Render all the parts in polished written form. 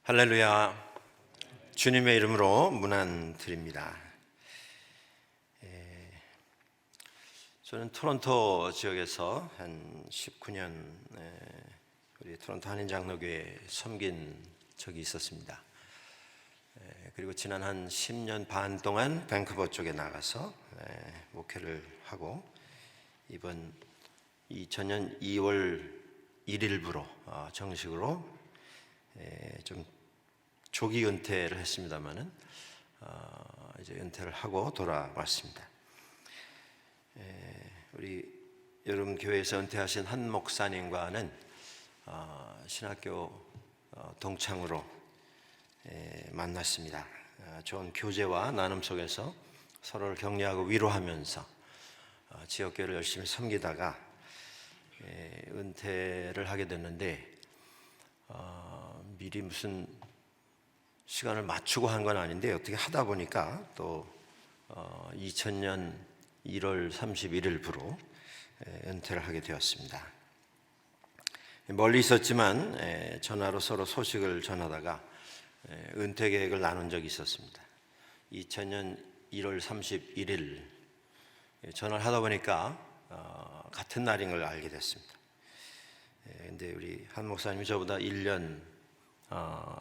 할렐루야. 주님의 이름으로 문안 드립니다. 저는 토론토 지역에서 한 19년 우리 토론토 한인장로교회에 섬긴 적이 있었습니다. 그리고 지난 한 10년 반 동안 밴쿠버 쪽에 나가서 목회를 하고 이번 2000년 2월 1일부로 정식으로 좀 조기 은퇴를 했습니다만은 이제 은퇴를 하고 돌아왔습니다. 우리 여러분 교회에서 은퇴하신 한 목사님과는 신학교 동창으로 만났습니다. 좋은 교제와 나눔 속에서 서로를 격려하고 위로하면서 지역교회를 열심히 섬기다가 은퇴를 하게 됐는데 미리 무슨 시간을 맞추고 한 건 아닌데 어떻게 하다 보니까 또 2000년 1월 31일부로 은퇴를 하게 되었습니다. 멀리 있었지만 전화로 서로 소식을 전하다가 은퇴 계획을 나눈 적이 있었습니다. 2000년 1월 31일 전화를 하다 보니까 같은 날인 걸 알게 됐습니다. 근데 우리 한 목사님이 저보다 1년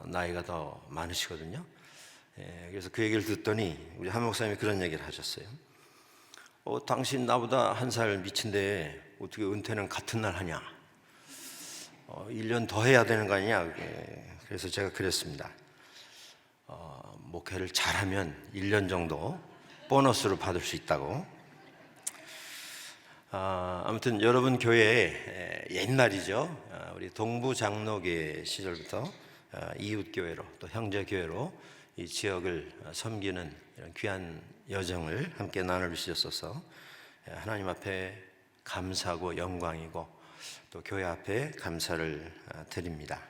나이가 더 많으시거든요. 그래서 그 얘기를 듣더니 우리 한 목사님이 그런 얘기를 하셨어요. 당신 나보다 한 살 미친데 어떻게 은퇴는 같은 날 하냐? 1년 더 해야 되는 거 아니냐? 그래서 제가 그랬습니다. 목회를 잘하면 1년 정도 보너스로 받을 수 있다고. 아무튼 여러분 교회에 옛날이죠. 우리 동부장로교회 시절부터 이웃교회로 또 형제교회로 이 지역을 섬기는 이런 귀한 여정을 함께 나눠주셨어서 하나님 앞에 감사하고 영광이고 또 교회 앞에 감사를 드립니다.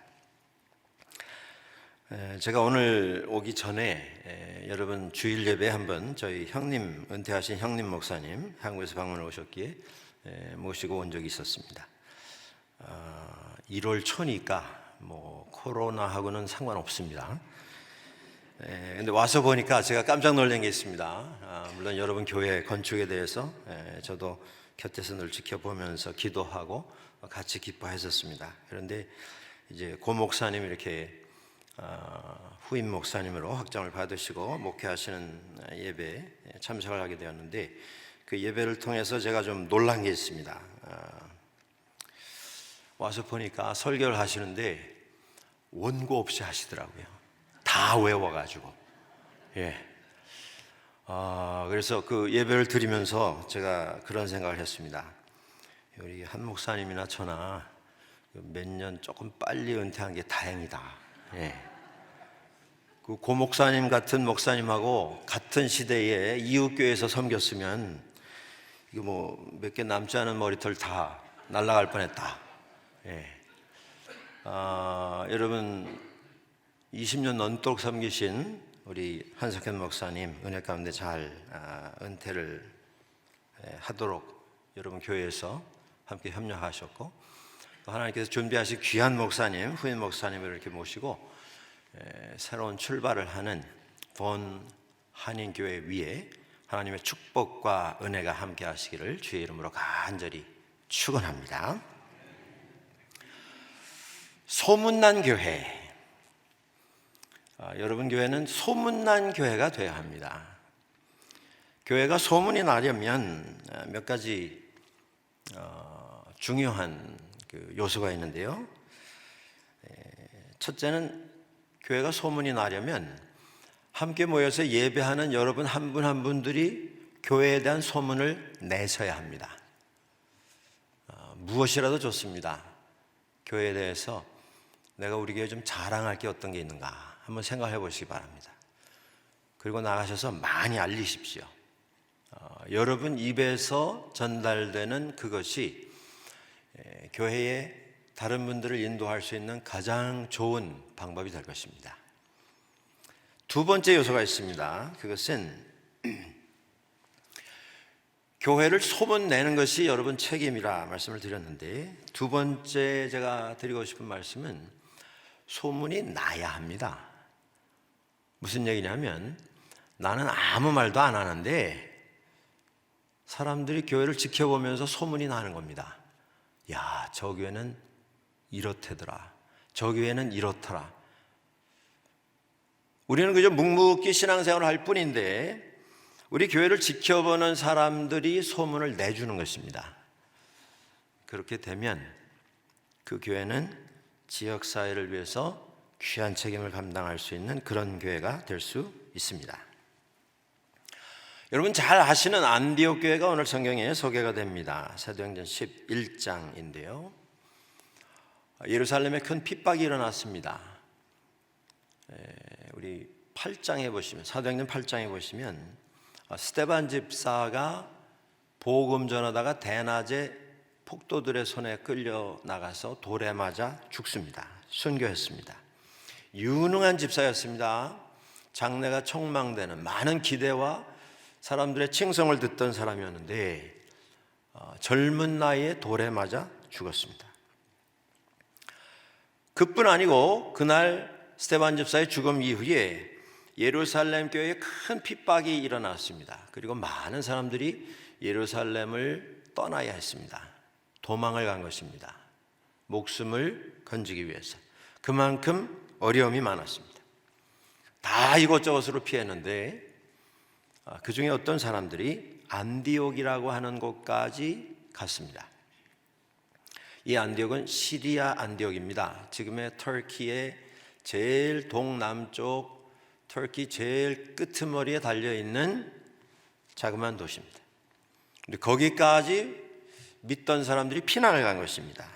제가 오늘 오기 전에 여러분 주일 예배 한번 저희 형님, 은퇴하신 형님 목사님 한국에서 방문을 오셨기에 모시고 온 적이 있었습니다. 1월 초니까 뭐 코로나하고는 상관없습니다. 근데 와서 보니까 제가 깜짝 놀란 게 있습니다. 물론 여러분 교회 건축에 대해서 저도 곁에서 늘 지켜보면서 기도하고 같이 기뻐했었습니다. 그런데 이제 고 목사님 이렇게 후임 목사님으로 확정을 받으시고 목회하시는 예배에 참석을 하게 되었는데 그 예배를 통해서 제가 좀 놀란 게 있습니다. 와서 보니까 설교를 하시는데 원고 없이 하시더라고요. 다 외워가지고. 그래서 그 예배를 드리면서 제가 그런 생각을 했습니다. 우리 한 목사님이나 저나 몇 년 조금 빨리 은퇴한 게 다행이다. 그 고 목사님 같은 목사님하고 같은 시대에 이웃교회에서 섬겼으면 이거 뭐 몇 개 남지 않은 머리털 다 날아갈 뻔했다. 여러분 20년 넘도록 섬기신 우리 한석현 목사님 은혜 가운데 잘 은퇴를 하도록 여러분 교회에서 함께 협력하셨고 또 하나님께서 준비하신 귀한 목사님, 후임 목사님을 이렇게 모시고 새로운 출발을 하는 본 한인교회 위에 하나님의 축복과 은혜가 함께 하시기를 주의 이름으로 간절히 축원합니다. 소문난 교회. 여러분 교회는 소문난 교회가 되어야 합니다. 교회가 소문이 나려면 몇 가지 중요한 그 요소가 있는데요. 첫째는 교회가 소문이 나려면 함께 모여서 예배하는 여러분 한 분 한 분들이 교회에 대한 소문을 내셔야 합니다. 무엇이라도 좋습니다. 교회에 대해서 내가 우리 교회에 좀 자랑할 게 어떤 게 있는가 한번 생각해 보시기 바랍니다. 그리고 나가셔서 많이 알리십시오. 여러분 입에서 전달되는 그것이 교회에 다른 분들을 인도할 수 있는 가장 좋은 방법이 될 것입니다. 두 번째 요소가 있습니다. 그것은 교회를 소문내는 것이 여러분 책임이라 말씀을 드렸는데 두 번째 제가 드리고 싶은 말씀은 소문이 나야 합니다. 무슨 얘기냐면 나는 아무 말도 안 하는데 사람들이 교회를 지켜보면서 소문이 나는 겁니다. 야, 저 교회는 이렇대더라. 저 교회는 이렇더라. 우리는 그저 묵묵히 신앙생활을 할 뿐인데 우리 교회를 지켜보는 사람들이 소문을 내주는 것입니다. 그렇게 되면 그 교회는 지역사회를 위해서 귀한 책임을 감당할 수 있는 그런 교회가 될 수 있습니다. 여러분 잘 아시는 안디옥 교회가 오늘 성경에 소개가 됩니다. 사도행전 11장인데요. 예루살렘에 큰 핍박이 일어났습니다. 우리 8장에 보시면, 사도행전 8장에 보시면 스데반 집사가 복음 전하다가 대낮에 폭도들의 손에 끌려 나가서 돌에 맞아 죽습니다. 순교했습니다. 유능한 집사였습니다. 장래가 촉망되는 많은 기대와 사람들의 칭송을 듣던 사람이었는데 젊은 나이에 돌에 맞아 죽었습니다. 그뿐 아니고 그날 스데반 집사의 죽음 이후에 예루살렘 교회에 큰 핍박이 일어났습니다. 그리고 많은 사람들이 예루살렘을 떠나야 했습니다. 도망을 간 것입니다. 목숨을 건지기 위해서. 그만큼 어려움이 많았습니다. 다 이곳저곳으로 피했는데 그 중에 어떤 사람들이 안디옥이라고 하는 곳까지 갔습니다. 이 안디옥은 시리아 안디옥입니다. 지금의 터키의 제일 동남쪽 터키 제일 끄트머리에 달려있는 자그마한 도시입니다. 근데 거기까지 믿던 사람들이 피난을 간 것입니다.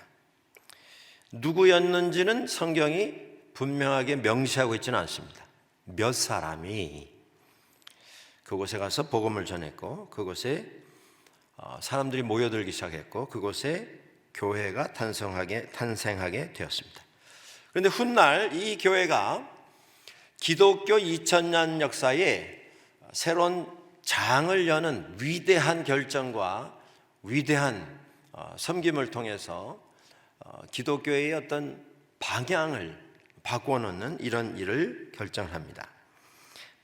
누구였는지는 성경이 분명하게 명시하고 있지는 않습니다. 몇 사람이 그곳에 가서 복음을 전했고 그곳에 사람들이 모여들기 시작했고 그곳에 교회가 탄생하게 되었습니다. 그런데 훗날 이 교회가 기독교 2000년 역사에 새로운 장을 여는 위대한 결정과 위대한 섬김을 통해서 기독교의 어떤 방향을 바꿔놓는 이런 일을 결정합니다.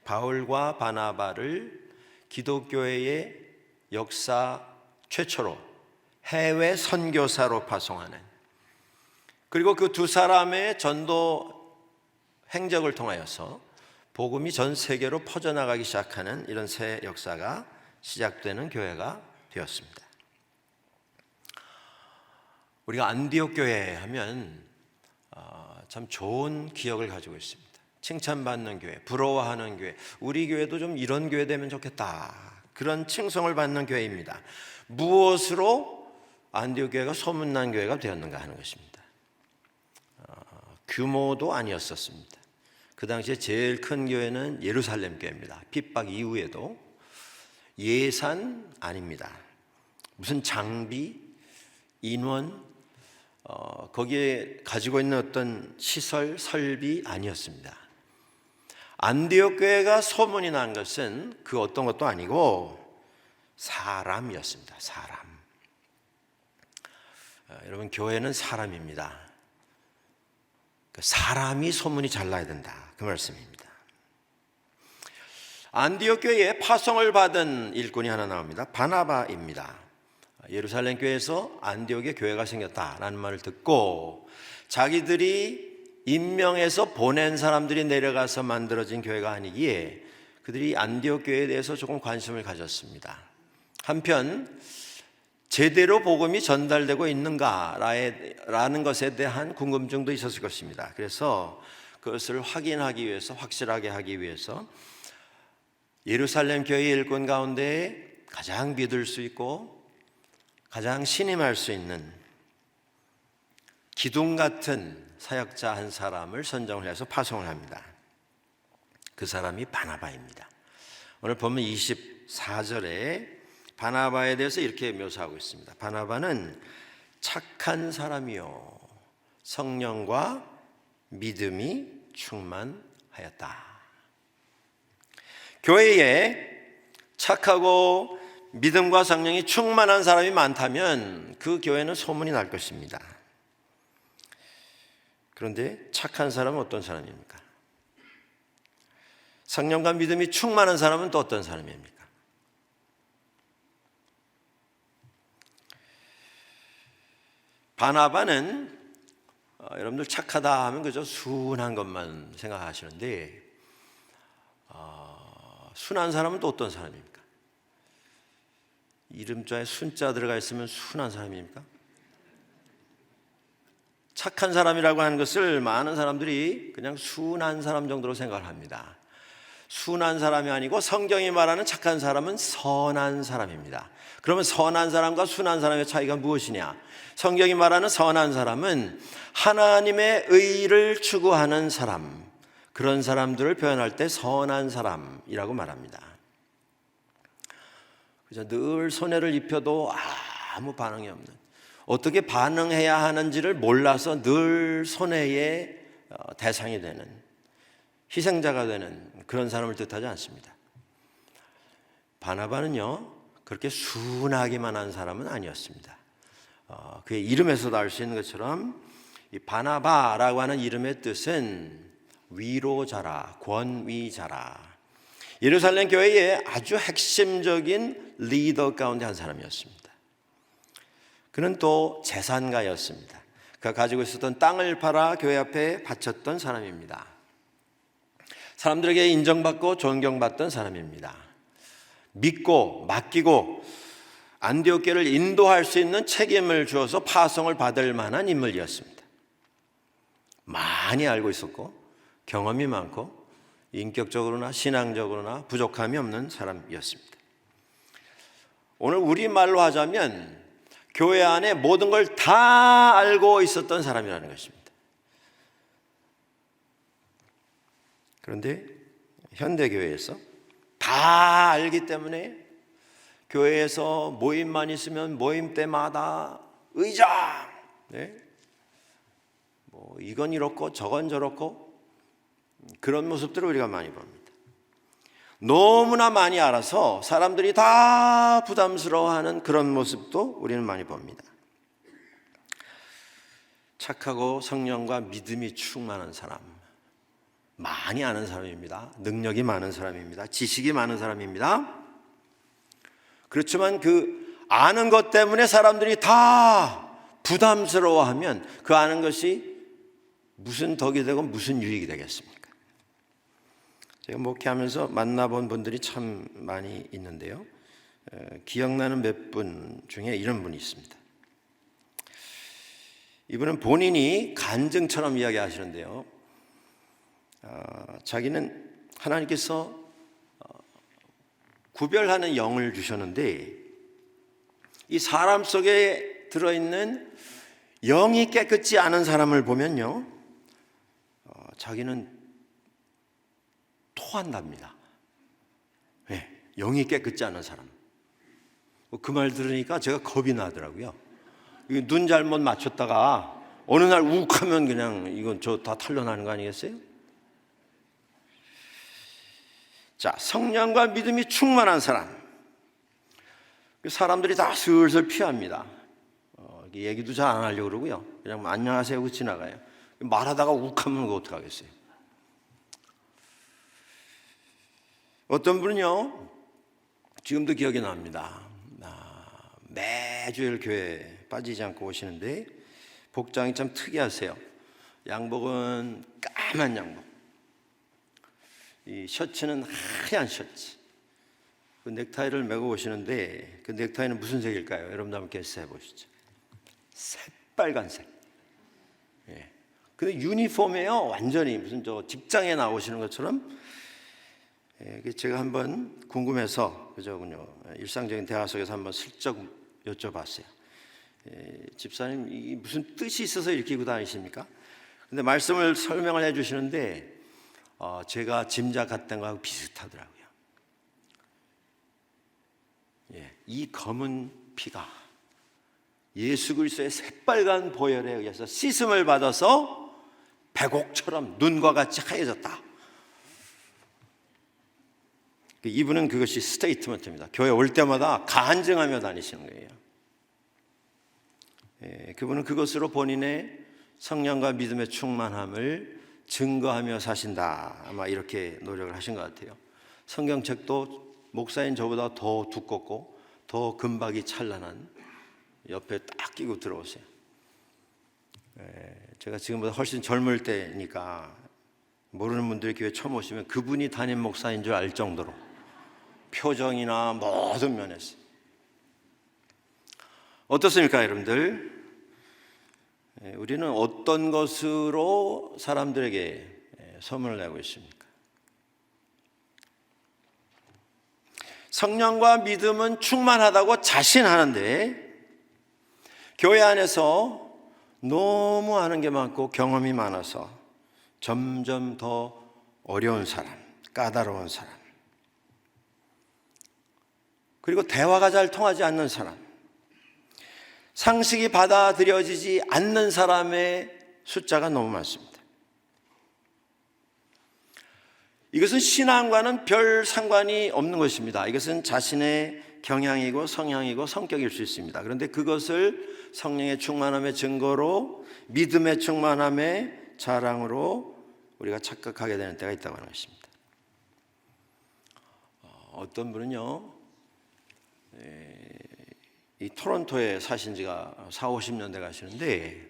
바울과 바나바를 기독교회의 역사 최초로 해외 선교사로 파송하는, 그리고 그 두 사람의 전도 행적을 통하여서 복음이 전 세계로 퍼져나가기 시작하는 이런 새 역사가 시작되는 교회가 되었습니다. 우리가 안디옥 교회 하면 참 좋은 기억을 가지고 있습니다. 칭찬받는 교회, 부러워하는 교회, 우리 교회도 좀 이런 교회 되면 좋겠다, 그런 칭송을 받는 교회입니다. 무엇으로 안디옥 교회가 소문난 교회가 되었는가 하는 것입니다. 규모도 아니었었습니다. 그 당시에 제일 큰 교회는 예루살렘 교회입니다. 핍박 이후에도. 예산 아닙니다. 무슨 장비, 인원, 거기에 가지고 있는 어떤 시설, 설비 아니었습니다. 안디옥 교회가 소문이 난 것은 그 어떤 것도 아니고 사람이었습니다. 사람. 여러분, 교회는 사람입니다. 사람이 소문이 잘 나야 된다, 그 말씀입니다. 안디옥 교회에 파송을 받은 일꾼이 하나 나옵니다. 바나바입니다. 예루살렘 교회에서 안디옥에 교회가 생겼다라는 말을 듣고 자기들이 임명해서 보낸 사람들이 내려가서 만들어진 교회가 아니기에 그들이 안디옥 교회에 대해서 조금 관심을 가졌습니다. 한편 제대로 복음이 전달되고 있는가라는 것에 대한 궁금증도 있었을 것입니다. 그래서 그것을 확인하기 위해서, 확실하게 하기 위해서 예루살렘 교회 일꾼 가운데 가장 믿을 수 있고 가장 신임할 수 있는 기둥 같은 사역자 한 사람을 선정을 해서 파송을 합니다. 그 사람이 바나바입니다. 오늘 보면 24절에 바나바에 대해서 이렇게 묘사하고 있습니다. 바나바는 착한 사람이요 성령과 믿음이 충만하였다. 교회에 착하고 믿음과 성령이 충만한 사람이 많다면 그 교회는 소문이 날 것입니다. 그런데 착한 사람은 어떤 사람입니까? 성령과 믿음이 충만한 사람은 또 어떤 사람입니까? 바나바는 여러분들 착하다 하면 그저 순한 것만 생각하시는데 순한 사람은 또 어떤 사람입니까? 이름자에 순자 들어가 있으면 순한 사람입니까? 착한 사람이라고 하는 것을 많은 사람들이 그냥 순한 사람 정도로 생각을 합니다. 순한 사람이 아니고 성경이 말하는 착한 사람은 선한 사람입니다. 그러면 선한 사람과 순한 사람의 차이가 무엇이냐? 성경이 말하는 선한 사람은 하나님의 의를 추구하는 사람, 그런 사람들을 표현할 때 선한 사람이라고 말합니다. 그저 늘 손해를 입혀도 아무 반응이 없는, 어떻게 반응해야 하는지를 몰라서 늘 손해의 대상이 되는, 희생자가 되는 그런 사람을 뜻하지 않습니다. 바나바는요 그렇게 순하기만 한 사람은 아니었습니다. 그의 이름에서도 알 수 있는 것처럼 이 바나바라고 하는 이름의 뜻은 위로자라, 권위자라. 예루살렘 교회의 아주 핵심적인 리더 가운데 한 사람이었습니다. 그는 또 재산가였습니다. 그가 가지고 있었던 땅을 팔아 교회 앞에 바쳤던 사람입니다. 사람들에게 인정받고 존경받던 사람입니다. 믿고 맡기고 안디옥교를 인도할 수 있는 책임을 주어서 파송을 받을 만한 인물이었습니다. 많이 알고 있었고 경험이 많고 인격적으로나 신앙적으로나 부족함이 없는 사람이었습니다. 오늘 우리말로 하자면 교회 안에 모든 걸 다 알고 있었던 사람이라는 것입니다. 그런데 현대교회에서 다 알기 때문에 교회에서 모임만 있으면 모임 때마다 의장, 뭐 이건 이렇고 저건 저렇고 그런 모습들을 우리가 많이 봅니다. 너무나 많이 알아서 사람들이 다 부담스러워하는 그런 모습도 우리는 많이 봅니다. 착하고 성령과 믿음이 충만한 사람, 많이 아는 사람입니다. 능력이 많은 사람입니다. 지식이 많은 사람입니다. 그렇지만 그 아는 것 때문에 사람들이 다 부담스러워하면 그 아는 것이 무슨 덕이 되고 무슨 유익이 되겠습니까? 제가 목회하면서 만나본 분들이 참 많이 있는데요. 기억나는 몇 분 중에 이런 분이 있습니다. 이분은 본인이 간증처럼 이야기하시는데요. 자기는 하나님께서 구별하는 영을 주셨는데 이 사람 속에 들어있는 영이 깨끗지 않은 사람을 보면요, 자기는 토한답니다. 네, 영이 깨끗지 않은 사람. 그 말 들으니까 제가 겁이 나더라고요. 눈 잘못 맞췄다가 어느 날 욱하면 그냥 이건 저 다 탄로나는 거 아니겠어요? 자, 성령과 믿음이 충만한 사람, 사람들이 다 슬슬 피합니다. 얘기도 잘 안 하려고 그러고요. 그냥 안녕하세요 하고 지나가요. 말하다가 욱하면 그거 어떡하겠어요? 어떤 분은요, 지금도 기억이 납니다. 매주일 교회에 빠지지 않고 오시는데 복장이 참 특이하세요. 양복은 까만 양복, 이 셔츠는 하얀 셔츠, 그 넥타이를 메고 오시는데 그 넥타이는 무슨 색일까요? 여러분 한번 게스해 보시죠. 새빨간색. 예. 근데 유니폼이에요. 완전히 무슨 저 직장에 나오시는 것처럼. 예, 제가 한번 궁금해서 그저군요, 일상적인 대화 속에서 한번 슬쩍 여쭤봤어요. 예, 집사님, 이 무슨 뜻이 있어서 이렇게 입고 다니십니까? 근데 말씀을 설명을 해주시는데 제가 짐작했던 거하고 비슷하더라고요. 예, 이 검은 피가 예수 그리스도의 새빨간 보혈에 의해서 씻음을 받아서 백옥처럼 눈과 같이 하얘졌다. 이분은 그것이 스테이트먼트입니다. 교회 올 때마다 간증하며 다니시는 거예요. 예, 그분은 그것으로 본인의 성령과 믿음의 충만함을 증거하며 사신다. 아마 이렇게 노력을 하신 것 같아요. 성경책도 목사인 저보다 더 두껍고 더 금박이 찬란한 옆에 딱 끼고 들어오세요. 제가 지금보다 훨씬 젊을 때니까 모르는 분들이 교회 처음 오시면 그분이 담임 목사인 줄 알 정도로 표정이나 모든 면에서. 어떻습니까, 여러분들? 우리는 어떤 것으로 사람들에게 소문을 내고 있습니까? 성령과 믿음은 충만하다고 자신하는데 교회 안에서 너무 아는 게 많고 경험이 많아서 점점 더 어려운 사람, 까다로운 사람, 그리고 대화가 잘 통하지 않는 사람, 상식이 받아들여지지 않는 사람의 숫자가 너무 많습니다. 이것은 신앙과는 별 상관이 없는 것입니다. 이것은 자신의 경향이고 성향이고 성격일 수 있습니다. 그런데 그것을 성령의 충만함의 증거로, 믿음의 충만함의 자랑으로 우리가 착각하게 되는 때가 있다고 하는 것입니다. 어떤 분은요, 이 토론토에 사신 지가 40-50년 돼 가시는데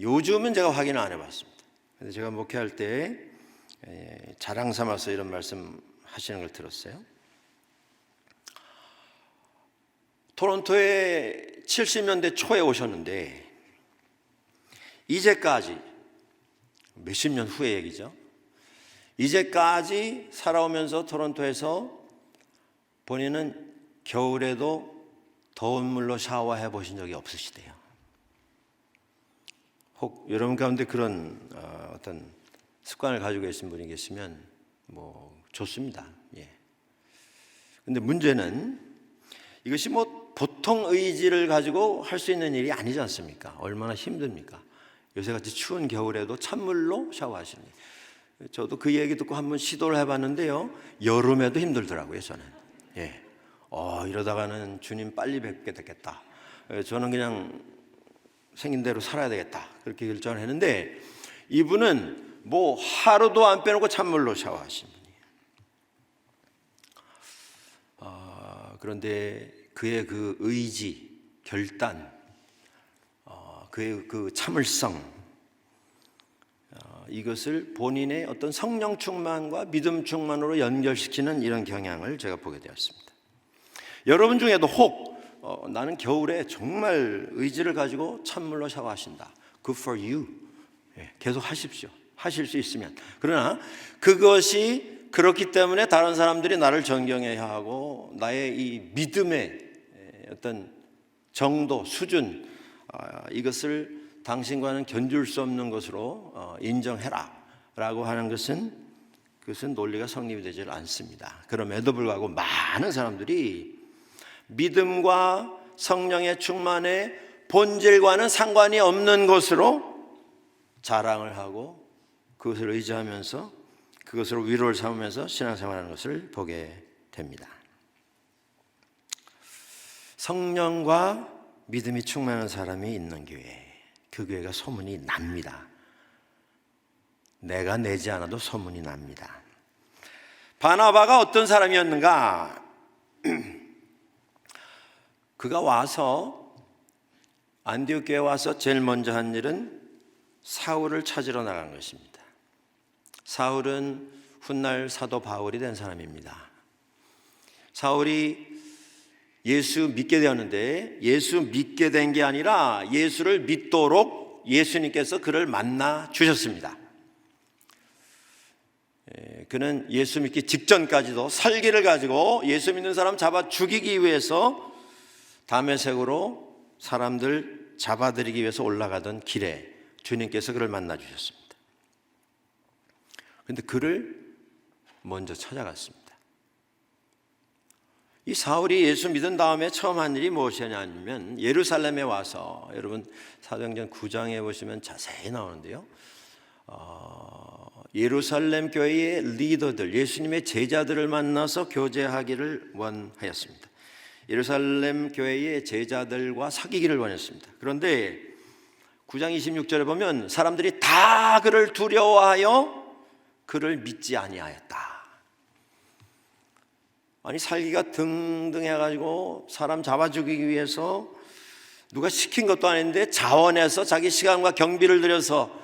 요즘은 제가 확인을 안 해봤습니다. 근데 제가 목회할 때 자랑 삼아서 이런 말씀 하시는 걸 들었어요. 토론토에 70년대 초에 오셨는데 이제까지, 몇십 년 후의 얘기죠, 이제까지 살아오면서 토론토에서 본인은 겨울에도 더운 물로 샤워해 보신 적이 없으시대요. 혹 여러분 가운데 그런 어떤 습관을 가지고 계신 분이 계시면 뭐 좋습니다. 예. 근데 문제는 이것이 뭐 보통 의지를 가지고 할 수 있는 일이 아니지 않습니까? 얼마나 힘듭니까? 요새같이 추운 겨울에도 찬물로 샤워하시는. 저도 그 얘기 듣고 한번 시도를 해봤는데요, 여름에도 힘들더라고요, 저는. 예. 이러다가는 주님 빨리 뵙게 되겠다. 저는 그냥 생긴 대로 살아야 되겠다. 그렇게 결정을 했는데 이분은 뭐 하루도 안 빼놓고 찬물로 샤워하신 분이에요. 그런데 그의 그 의지, 결단, 그의 그 참을성, 이것을 본인의 어떤 성령 충만과 믿음 충만으로 연결시키는 이런 경향을 제가 보게 되었습니다. 여러분 중에도 혹 나는 겨울에 정말 의지를 가지고 찬물로 샤워하신다. Good for you. 계속 하십시오. 하실 수 있으면. 그러나 그것이 그렇기 때문에 다른 사람들이 나를 존경해야 하고 나의 이 믿음의 어떤 정도, 수준, 이것을 당신과는 견줄 수 없는 것으로 인정해라 라고 하는 것은, 그것은 논리가 성립이 되지 않습니다. 그럼에도 불구하고 많은 사람들이 믿음과 성령의 충만의 본질과는 상관이 없는 것으로 자랑을 하고 그것을 의지하면서 그것으로 위로를 삼으면서 신앙생활하는 것을 보게 됩니다. 성령과 믿음이 충만한 사람이 있는 교회, 그 교회가 소문이 납니다. 내가 내지 않아도 소문이 납니다. 바나바가 어떤 사람이었는가? 그가 와서 안디옥 교회에 와서 제일 먼저 한 일은 사울을 찾으러 나간 것입니다. 사울은 훗날 사도 바울이 된 사람입니다. 사울이 예수 믿게 되었는데 예수 믿게 된 게 아니라 예수를 믿도록 예수님께서 그를 만나 주셨습니다. 그는 예수 믿기 직전까지도 살기를 가지고 예수 믿는 사람 잡아 죽이기 위해서 다메섹으로 사람들 잡아들이기 위해서 올라가던 길에 주님께서 그를 만나 주셨습니다. 그런데 그를 먼저 찾아갔습니다. 이 사울이 예수 믿은 다음에 처음 한 일이 무엇이냐면 예루살렘에 와서, 여러분 사도행전 9장에 보시면 자세히 나오는데요, 예루살렘 교회의 리더들, 예수님의 제자들을 만나서 교제하기를 원하였습니다. 예루살렘 교회의 제자들과 사귀기를 원했습니다. 그런데 9장 26절에 보면 사람들이 다 그를 두려워하여 그를 믿지 아니하였다. 아니, 살기가 등등해가지고 사람 잡아 죽이기 위해서 누가 시킨 것도 아닌데 자원해서 자기 시간과 경비를 들여서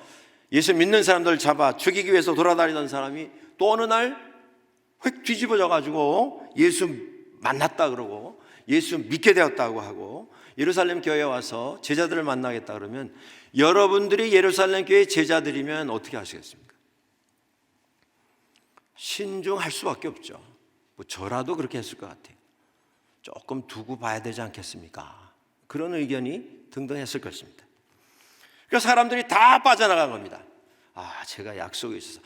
예수 믿는 사람들을 잡아 죽이기 위해서 돌아다니던 사람이 또 어느 날 휙 뒤집어져가지고 예수 만났다 그러고 예수 믿게 되었다고 하고 예루살렘 교회에 와서 제자들을 만나겠다 그러면, 여러분들이 예루살렘 교회 제자들이면 어떻게 하시겠습니까? 신중할 수밖에 없죠. 뭐 저라도 그렇게 했을 것 같아요. 조금 두고 봐야 되지 않겠습니까? 그런 의견이 등등했을 것입니다. 그래서 사람들이 다 빠져나간 겁니다. 제가 약속이 있어서,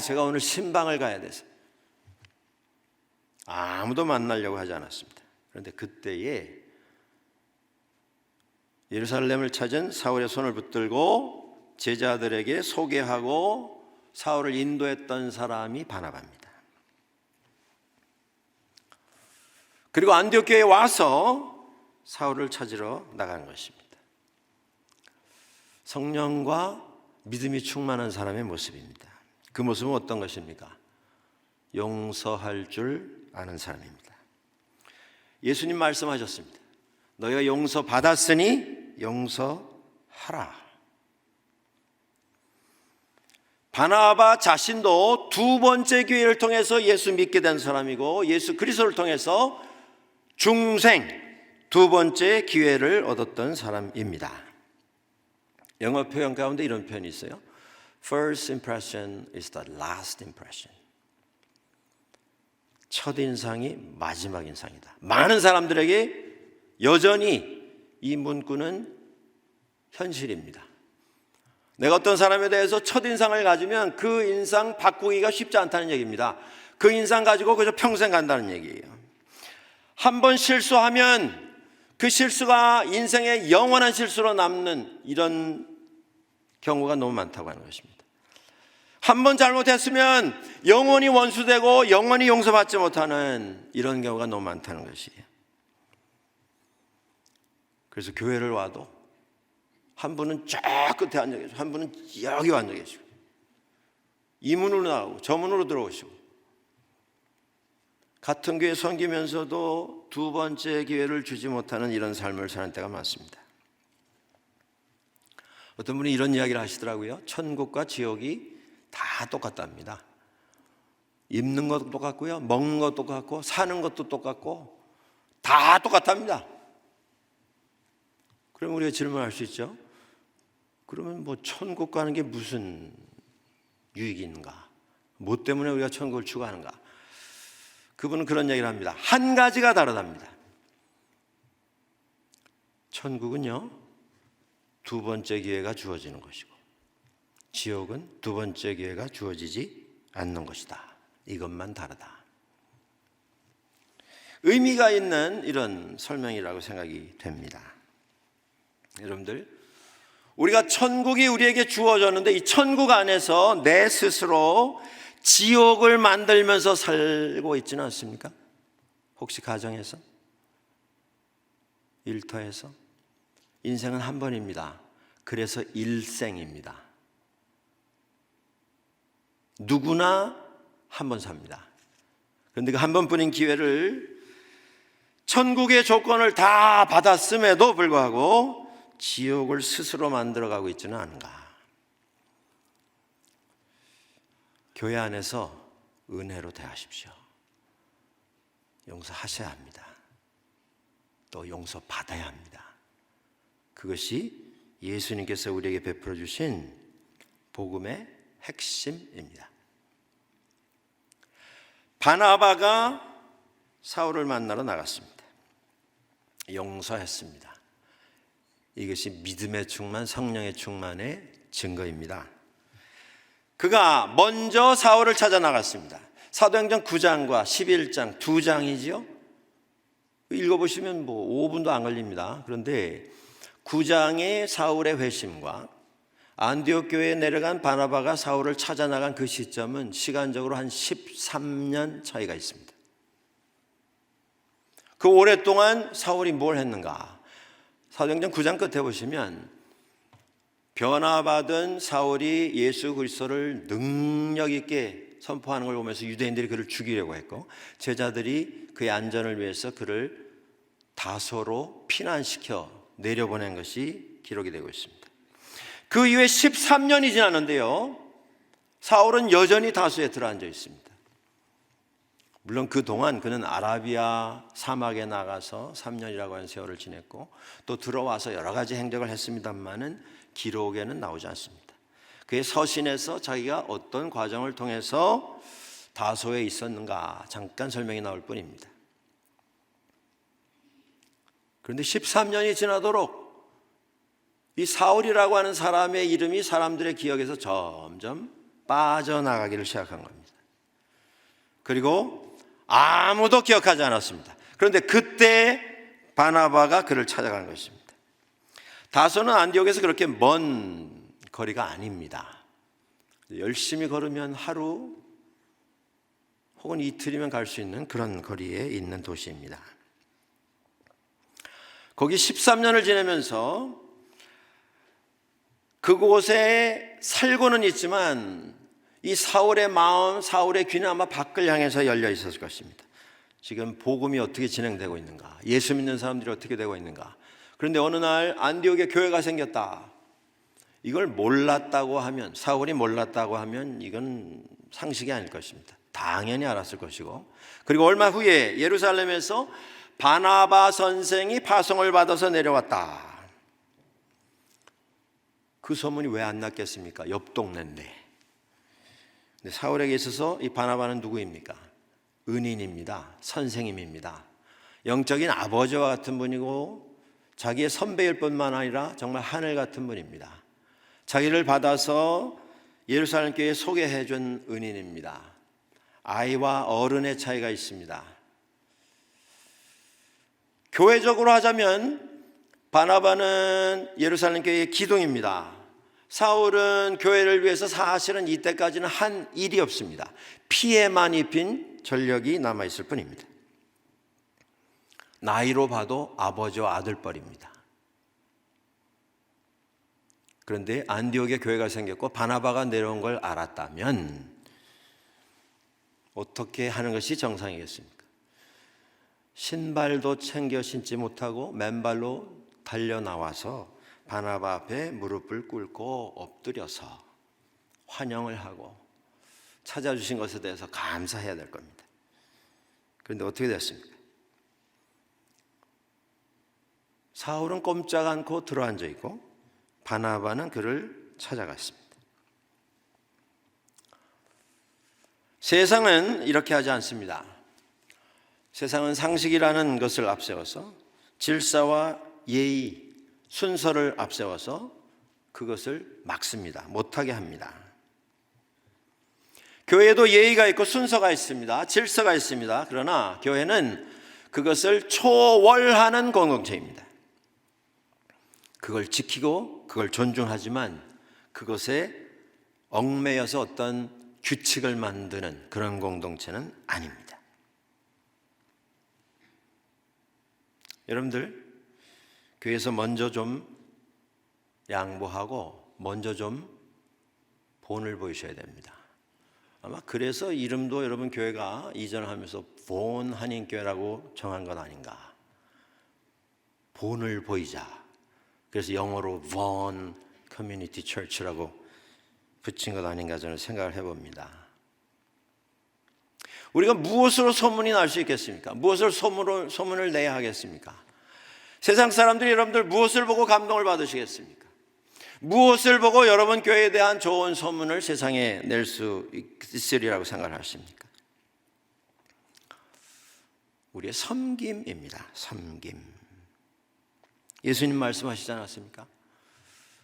제가 오늘 신방을 가야 돼서. 아무도 만나려고 하지 않았습니다. 그런데 그때에 예루살렘을 찾은 사울의 손을 붙들고 제자들에게 소개하고 사울을 인도했던 사람이 바나바입니다. 그리고 안디옥 교회에 와서 사울을 찾으러 나간 것입니다. 성령과 믿음이 충만한 사람의 모습입니다. 그 모습은 어떤 것입니까? 용서할 줄 아는 사람입니다. 예수님 말씀하셨습니다. 너희가 용서받았으니 용서하라. 바나바 자신도 두 번째 기회를 통해서 예수 믿게 된 사람이고 예수 그리스도를 통해서 중생 두 번째 기회를 얻었던 사람입니다. 영어 표현 가운데 이런 표현이 있어요. First impression is the last impression. 첫인상이 마지막 인상이다. 많은 사람들에게 여전히 이 문구는 현실입니다. 내가 어떤 사람에 대해서 첫인상을 가지면 그 인상 바꾸기가 쉽지 않다는 얘기입니다. 그 인상 가지고 그저 평생 간다는 얘기예요. 한 번 실수하면 그 실수가 인생의 영원한 실수로 남는 이런 경우가 너무 많다고 하는 것입니다. 한 번 잘못했으면 영원히 원수되고 영원히 용서받지 못하는 이런 경우가 너무 많다는 것이에요. 그래서 교회를 와도 한 분은 저 끝에 앉아 계시고 한 분은 여기 앉아 계시고 이 문으로 나가고 저 문으로 들어오시고, 같은 교회 섬기면서도 두 번째 기회를 주지 못하는 이런 삶을 사는 때가 많습니다. 어떤 분이 이런 이야기를 하시더라고요. 천국과 지옥이 다 똑같답니다. 입는 것도 똑같고요, 먹는 것도 똑같고 사는 것도 똑같고 다 똑같답니다. 그럼 우리가 질문할 수 있죠. 그러면 뭐 천국 가는 게 무슨 유익이 있는가? 뭐 때문에 우리가 천국을 추구하는가? 그분은 그런 얘기를 합니다. 한 가지가 다르답니다. 천국은요, 두 번째 기회가 주어지는 것이고 지옥은 두 번째 기회가 주어지지 않는 것이다. 이것만 다르다. 의미가 있는 이런 설명이라고 생각이 됩니다. 여러분들, 우리가 천국이 우리에게 주어졌는데 이 천국 안에서 내 스스로 지옥을 만들면서 살고 있지는 않습니까? 혹시 가정에서? 일터에서? 인생은 한 번입니다. 그래서 일생입니다. 누구나 한 번 삽니다. 그런데 그 한 번뿐인 기회를 천국의 조건을 다 받았음에도 불구하고 지옥을 스스로 만들어가고 있지는 않은가. 교회 안에서 은혜로 대하십시오. 용서하셔야 합니다. 또 용서받아야 합니다. 그것이 예수님께서 우리에게 베풀어 주신 복음의 핵심입니다. 바나바가 사울을 만나러 나갔습니다. 용서했습니다. 이것이 믿음의 충만, 성령의 충만의 증거입니다. 그가 먼저 사울을 찾아 나갔습니다. 사도행전 9장과 11장 두 장이죠. 읽어보시면 뭐 5분도 안 걸립니다. 그런데 9장의 사울의 회심과 안디옥 교회에 내려간 바나바가 사울을 찾아 나간 그 시점은 시간적으로 한 13년 차이가 있습니다. 그 오랫동안 사울이 뭘 했는가? 사도행전 9장 끝에 보시면 변화받은 사울이 예수 그리스도를 능력 있게 선포하는 걸 보면서 유대인들이 그를 죽이려고 했고, 제자들이 그의 안전을 위해서 그를 다소로 피난시켜 내려보낸 것이 기록이 되고 있습니다. 그 이후에 13년이 지났는데요, 사울은 여전히 다소에 들어앉아 있습니다. 물론 그동안 그는 아라비아 사막에 나가서 3년이라고 하는 세월을 지냈고, 또 들어와서 여러 가지 행적을 했습니다만은 기록에는 나오지 않습니다. 그의 서신에서 자기가 어떤 과정을 통해서 다소에 있었는가 잠깐 설명이 나올 뿐입니다. 그런데 13년이 지나도록 이 사울이라고 하는 사람의 이름이 사람들의 기억에서 점점 빠져나가기를 시작한 겁니다. 그리고 아무도 기억하지 않았습니다. 그런데 그때 바나바가 그를 찾아간 것입니다. 다소는 안디옥에서 그렇게 먼 거리가 아닙니다. 열심히 걸으면 하루 혹은 이틀이면 갈 수 있는 그런 거리에 있는 도시입니다. 거기 13년을 지내면서 그곳에 살고는 있지만 이 사울의 마음, 사울의 귀는 아마 밖을 향해서 열려 있었을 것입니다. 지금 복음이 어떻게 진행되고 있는가, 예수 믿는 사람들이 어떻게 되고 있는가. 그런데 어느 날 안디옥에 교회가 생겼다. 이걸 몰랐다고 하면, 사울이 몰랐다고 하면 이건 상식이 아닐 것입니다. 당연히 알았을 것이고, 그리고 얼마 후에 예루살렘에서 바나바 선생이 파송을 받아서 내려왔다. 그 소문이 왜 안 났겠습니까? 옆 동네인데. 근데 사울에게 있어서 이 바나바는 누구입니까? 은인입니다. 선생님입니다. 영적인 아버지와 같은 분이고 자기의 선배일 뿐만 아니라 정말 하늘 같은 분입니다. 자기를 받아서 예루살렘 교회에 소개해 준 은인입니다. 아이와 어른의 차이가 있습니다. 교회적으로 하자면 바나바는 예루살렘 교회의 기둥입니다. 사울은 교회를 위해서 사실은 이때까지는 한 일이 없습니다. 피해만 입힌 전력이 남아있을 뿐입니다. 나이로 봐도 아버지와 아들뻘입니다. 그런데 안디옥에 교회가 생겼고 바나바가 내려온 걸 알았다면 어떻게 하는 것이 정상이겠습니까? 신발도 챙겨 신지 못하고 맨발로 달려 나와서 바나바 앞에 무릎을 꿇고 엎드려서 환영을 하고 찾아주신 것에 대해서 감사해야 될 겁니다. 그런데 어떻게 됐습니까? 사울은 꼼짝 않고 들어앉아 있고 바나바는 그를 찾아갔습니다. 세상은 이렇게 하지 않습니다. 세상은 상식이라는 것을 앞세워서 질서와 예의, 순서를 앞세워서 그것을 막습니다. 못하게 합니다. 교회도 예의가 있고 순서가 있습니다. 질서가 있습니다. 그러나 교회는 그것을 초월하는 공동체입니다. 그걸 지키고 그걸 존중하지만 그것에 얽매여서 어떤 규칙을 만드는 그런 공동체는 아닙니다. 여러분들, 교회에서 먼저 좀 양보하고 먼저 좀 본을 보이셔야 됩니다. 아마 그래서 이름도 여러분 교회가 이전하면서 본 한인교회라고 정한 건 아닌가. 본을 보이자. 그래서 영어로 Vaughan Community Church라고 붙인 것 아닌가 저는 생각을 해봅니다. 우리가 무엇으로 소문이 날 수 있겠습니까? 무엇을 소문을 내야 하겠습니까? 세상 사람들이 여러분들 무엇을 보고 감동을 받으시겠습니까? 무엇을 보고 여러분 교회에 대한 좋은 소문을 세상에 낼 수 있으리라고 생각을 하십니까? 우리의 섬김입니다. 섬김. 예수님 말씀하시지 않았습니까?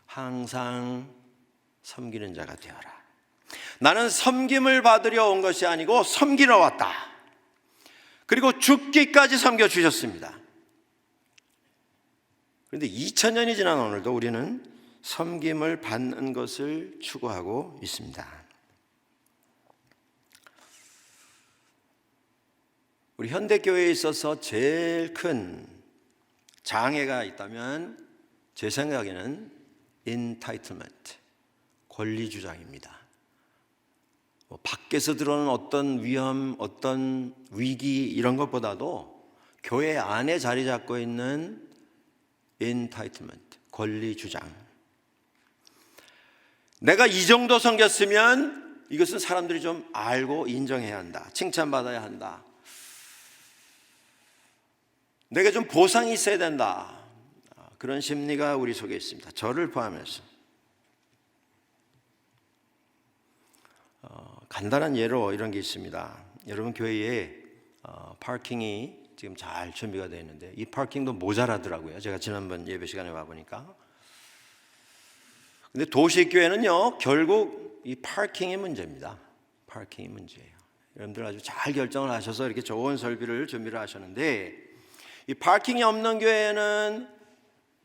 항상 섬기는 자가 되어라. 나는 섬김을 받으려 온 것이 아니고 섬기러 왔다. 그리고 죽기까지 섬겨주셨습니다. 그런데 2000년이 지난 오늘도 우리는 섬김을 받는 것을 추구하고 있습니다. 우리 현대교회에 있어서 제일 큰 장애가 있다면 제 생각에는 entitlement, 권리 주장입니다. 밖에서 들어오는 어떤 위험, 어떤 위기 이런 것보다도 교회 안에 자리 잡고 있는 entitlement, 권리 주장. 내가 이 정도 섬겼으면 이것은 사람들이 좀 알고 인정해야 한다. 칭찬받아야 한다. 내가 좀 보상이 있어야 된다. 그런 심리가 우리 속에 있습니다. 저를 포함해서. 간단한 예로 이런 게 있습니다. 여러분 교회에 파킹이 지금 잘 준비가 되어 있는데 이 파킹도 모자라더라고요. 제가 지난번 예배 시간에 와보니까. 근데 도시교회는요 결국 이 파킹이 문제입니다. 파킹이 문제예요. 여러분들 아주 잘 결정을 하셔서 이렇게 좋은 설비를 준비를 하셨는데 이 파킹이 없는 교회는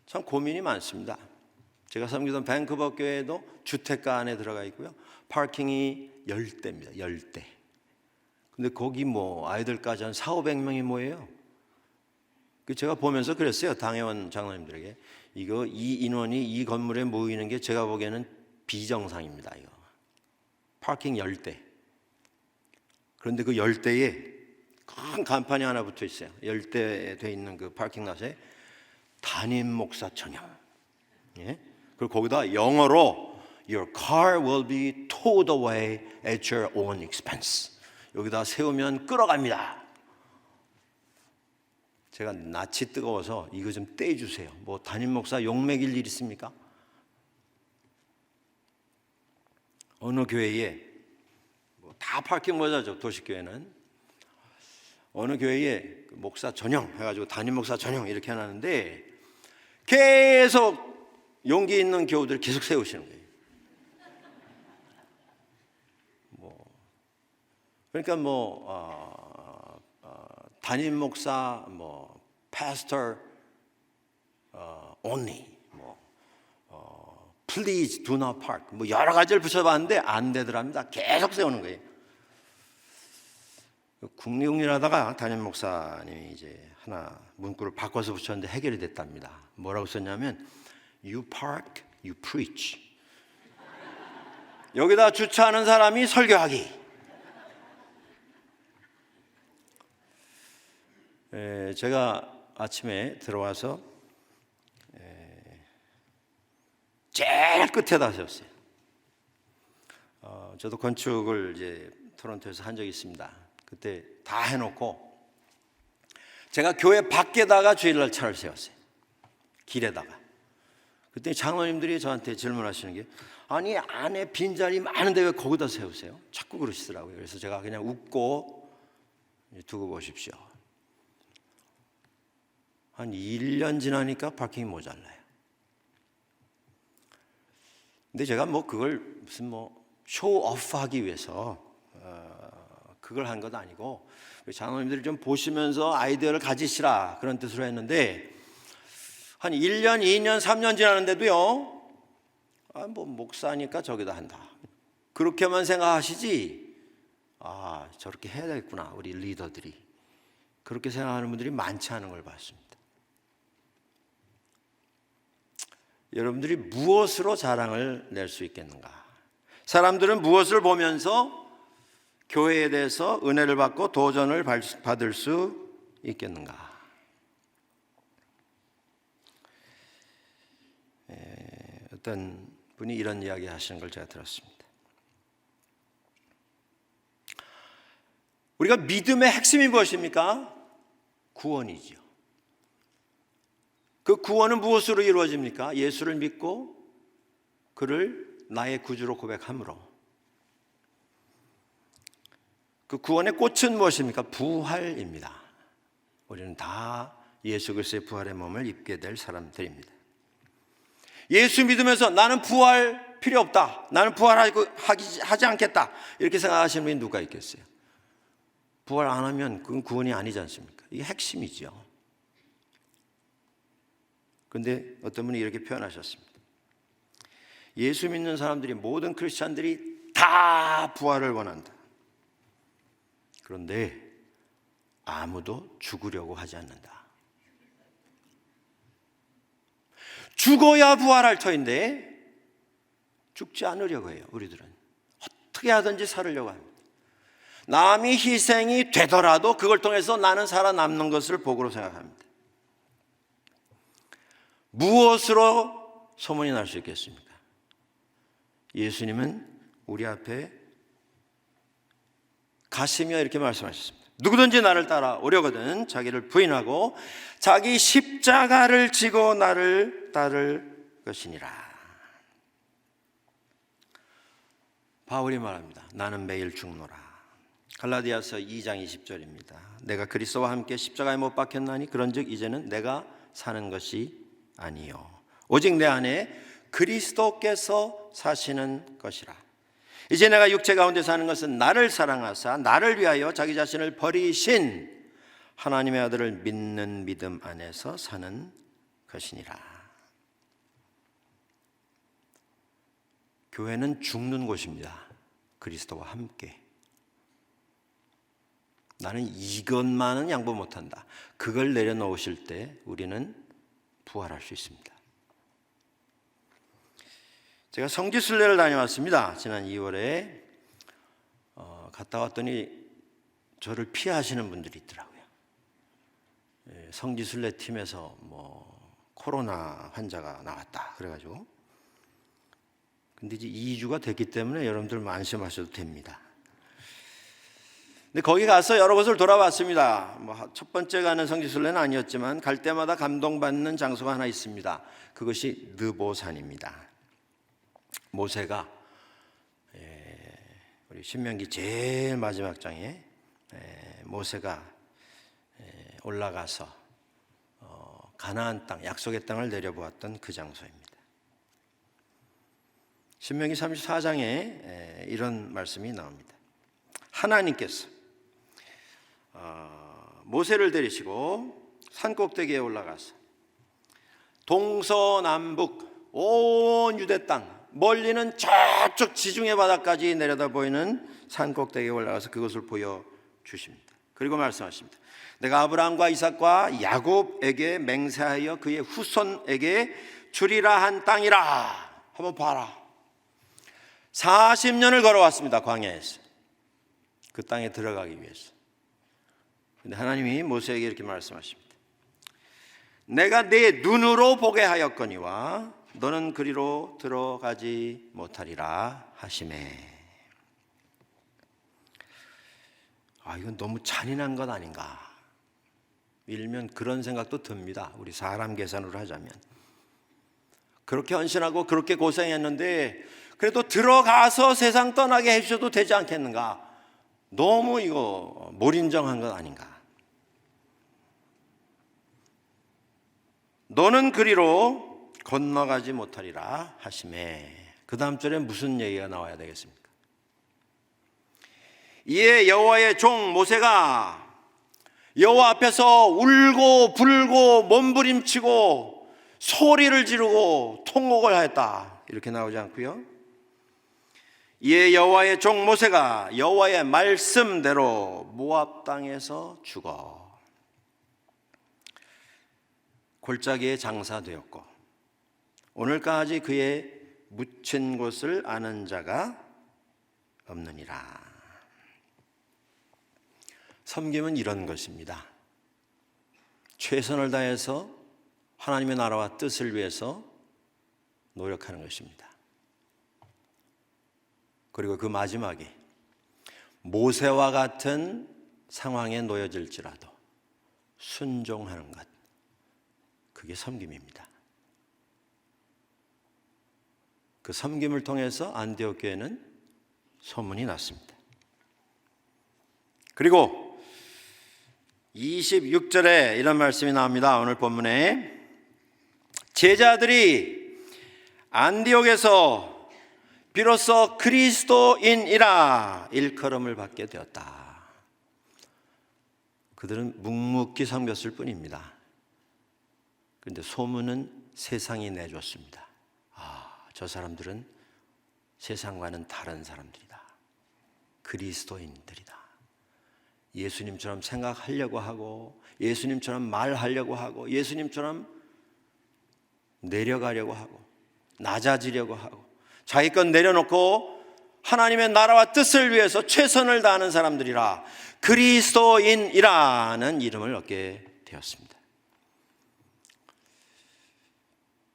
참 고민이 많습니다. 제가 섬기던 밴쿠버 교회도 주택가 안에 들어가 있고요. 파킹이 10대입니다. 10대. 근데 거기 뭐 아이들까지 한 400~500명이 모여요. 제가 보면서 그랬어요. 당회원 장로님들에게. 이 인원이 이 건물에 모이는 게 제가 보기에는 비정상입니다. 이거. 파킹 10대. 그런데 그 10대에 큰 간판이 하나 붙어 있어요. 10대에 돼 있는 그 파킹 랏에 담임 목사 전용. 예? 그리고 거기다 영어로 Your car will be towed away at your own expense. 여기다 세우면 끌어갑니다. 제가 낯이 뜨거워서 이거 좀 떼주세요. 뭐 담임 목사 욕먹일 일 있습니까? 어느 교회에 다 파킹 모자죠. 도시교회는. 어느 교회에 목사 전용 해가지고 담임 목사 전용 이렇게 해놨는데 계속 용기 있는 교우들 계속 세우시는 거예요. 그러니까 담임 목사, pastor only, please do not park, 여러 가지를 붙여봤는데 안 되더랍니다. 계속 세우는 거예요. 궁리궁리하다가 담임 목사님이 이제 하나 문구를 바꿔서 붙였는데 해결이 됐답니다. 뭐라고 썼냐면 You park, you preach. 여기다 주차하는 사람이 설교하기. 제가 아침에 들어와서 제일 끝에다 세웠어요. 저도 건축을 이제 토론토에서 한 적이 있습니다. 그때 다 해놓고 제가 교회 밖에다가 주일날 차를 세웠어요. 길에다가. 그때 장로님들이 저한테 질문하시는 게 아니 안에 빈자리 많은데 왜 거기다 세우세요? 자꾸 그러시더라고요. 그래서 제가 그냥 웃고 두고 보십시오. 한 1년 지나니까 파킹이 모자라요. 근데 제가 그걸 무슨 쇼오프 하기 위해서 그걸 한 건 아니고 장로님들이 좀 보시면서 아이디어를 가지시라 그런 뜻으로 했는데 한 1년, 2년, 3년 지났는데도요 목사니까 저기다 한다 그렇게만 생각하시지 저렇게 해야 되겠구나 우리 리더들이 그렇게 생각하는 분들이 많지 않은 걸 봤습니다. 여러분들이 무엇으로 자랑을 낼 수 있겠는가? 사람들은 무엇을 보면서 교회에 대해서 은혜를 받고 도전을 받을 수 있겠는가? 어떤 분이 이런 이야기 하시는 걸 제가 들었습니다. 우리가 믿음의 핵심이 무엇입니까? 구원이죠. 그 구원은 무엇으로 이루어집니까? 예수를 믿고 그를 나의 구주로 고백함으로. 그 구원의 꽃은 무엇입니까? 부활입니다. 우리는 다 예수 그리스도의 부활의 몸을 입게 될 사람들입니다. 예수 믿으면서 나는 부활 필요 없다. 나는 부활하지 않겠다. 이렇게 생각하시는 분이 누가 있겠어요? 부활 안 하면 그건 구원이 아니지 않습니까? 이게 핵심이죠. 그런데 어떤 분이 이렇게 표현하셨습니다. 예수 믿는 사람들이 모든 크리스찬들이 다 부활을 원한다. 그런데 아무도 죽으려고 하지 않는다. 죽어야 부활할 터인데 죽지 않으려고 해요. 우리들은 어떻게 하든지 살으려고 합니다. 남이 희생이 되더라도 그걸 통해서 나는 살아남는 것을 복으로 생각합니다. 무엇으로 소문이 날 수 있겠습니까? 예수님은 우리 앞에 가시며 이렇게 말씀하셨습니다. 누구든지 나를 따라오려거든 자기를 부인하고 자기 십자가를 지고 나를 따를 것이니라. 바울이 말합니다. 나는 매일 죽노라. 갈라디아서 2장 20절입니다. 내가 그리스도와 함께 십자가에 못 박혔나니 그런즉 이제는 내가 사는 것이 아니요 오직 내 안에 그리스도께서 사시는 것이라. 이제 내가 육체 가운데 사는 것은 나를 사랑하사 나를 위하여 자기 자신을 버리신 하나님의 아들을 믿는 믿음 안에서 사는 것이니라. 교회는 죽는 곳입니다. 그리스도와 함께. 나는 이것만은 양보 못한다. 그걸 내려놓으실 때 우리는 부활할 수 있습니다. 제가 성지순례를 다녀왔습니다. 지난 2월에 갔다 왔더니 저를 피하시는 분들이 있더라고요. 성지순례 팀에서 코로나 환자가 나왔다 그래가지고, 근데 이제 2주가 됐기 때문에 여러분들 안심하셔도 됩니다. 근데 거기 가서 여러 곳을 돌아봤습니다. 첫 번째 가는 성지순례는 아니었지만 갈 때마다 감동받는 장소가 하나 있습니다. 그것이 느보산입니다. 모세가 우리 신명기 제일 마지막 장에 모세가 올라가서 가나안 땅, 약속의 땅을 내려보았던 그 장소입니다. 신명기 34장에 이런 말씀이 나옵니다. 하나님께서 모세를 데리시고 산꼭대기에 올라가서 동서남북 온 유대 땅, 멀리는 저쪽 지중해 바다까지 내려다 보이는 산꼭대기에 올라가서 그것을 보여주십니다. 그리고 말씀하십니다. 내가 아브라함과 이삭과 야곱에게 맹세하여 그의 후손에게 주리라 한 땅이라. 한번 봐라. 40년을 걸어왔습니다. 광야에서 그 땅에 들어가기 위해서. 그런데 하나님이 모세에게 이렇게 말씀하십니다. 내가 내 눈으로 보게 하였거니와 너는 그리로 들어가지 못하리라 하시매. 이건 너무 잔인한 것 아닌가. 일면 그런 생각도 듭니다. 우리 사람 계산으로 하자면. 그렇게 헌신하고 그렇게 고생했는데 그래도 들어가서 세상 떠나게 해주셔도 되지 않겠는가. 너무 이거 몰인정한 것 아닌가. 너는 그리로 건너가지 못하리라 하시매. 그 다음 절에 무슨 얘기가 나와야 되겠습니까? 이에 여호와의 종 모세가 여호와 앞에서 울고 불고 몸부림치고 소리를 지르고 통곡을 하였다. 이렇게 나오지 않고요. 이에 여호와의 종 모세가 여호와의 말씀대로 모압 땅에서 죽어 골짜기에 장사되었고 오늘까지 그의 묻힌 곳을 아는 자가 없느니라. 섬김은 이런 것입니다. 최선을 다해서 하나님의 나라와 뜻을 위해서 노력하는 것입니다. 그리고 그 마지막에 모세와 같은 상황에 놓여질지라도 순종하는 것, 그게 섬김입니다. 그 섬김을 통해서 안디옥 교회는 소문이 났습니다. 그리고 26절에 이런 말씀이 나옵니다. 오늘 본문에 제자들이 안디옥에서 비로소 그리스도인이라 일컬음을 받게 되었다. 그들은 묵묵히 섬겼을 뿐입니다. 그런데 소문은 세상이 내줬습니다. 저 사람들은 세상과는 다른 사람들이다. 그리스도인들이다. 예수님처럼 생각하려고 하고 예수님처럼 말하려고 하고 예수님처럼 내려가려고 하고 낮아지려고 하고 자기 것 내려놓고 하나님의 나라와 뜻을 위해서 최선을 다하는 사람들이라 그리스도인이라는 이름을 얻게 되었습니다.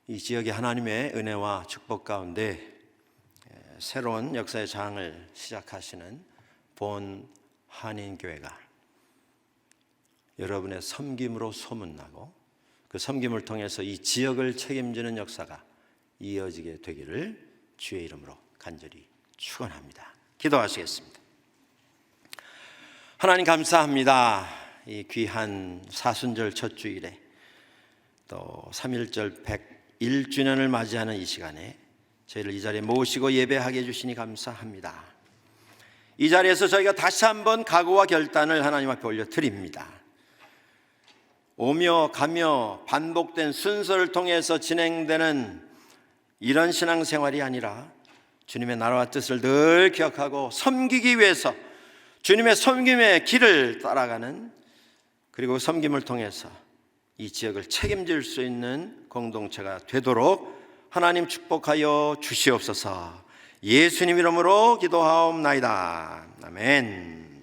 이 지역의 하나님의 은혜와 축복 가운데 새로운 역사의 장을 시작하시는 본 한인교회가 여러분의 섬김으로 소문나고 그 섬김을 통해서 이 지역을 책임지는 역사가 이어지게 되기를 주의 이름으로 간절히 축원합니다. 기도하시겠습니다. 하나님 감사합니다. 이 귀한 사순절 첫 주일에 또 3.1절 101주년을 맞이하는 이 시간에 저희를 이 자리에 모시고 예배하게 해주시니 감사합니다. 이 자리에서 저희가 다시 한번 각오와 결단을 하나님 앞에 올려드립니다. 오며 가며 반복된 순서를 통해서 진행되는 이런 신앙생활이 아니라 주님의 나라와 뜻을 늘 기억하고 섬기기 위해서 주님의 섬김의 길을 따라가는, 그리고 섬김을 통해서 이 지역을 책임질 수 있는 공동체가 되도록 하나님 축복하여 주시옵소서. 예수님 이름으로 기도하옵나이다. 아멘.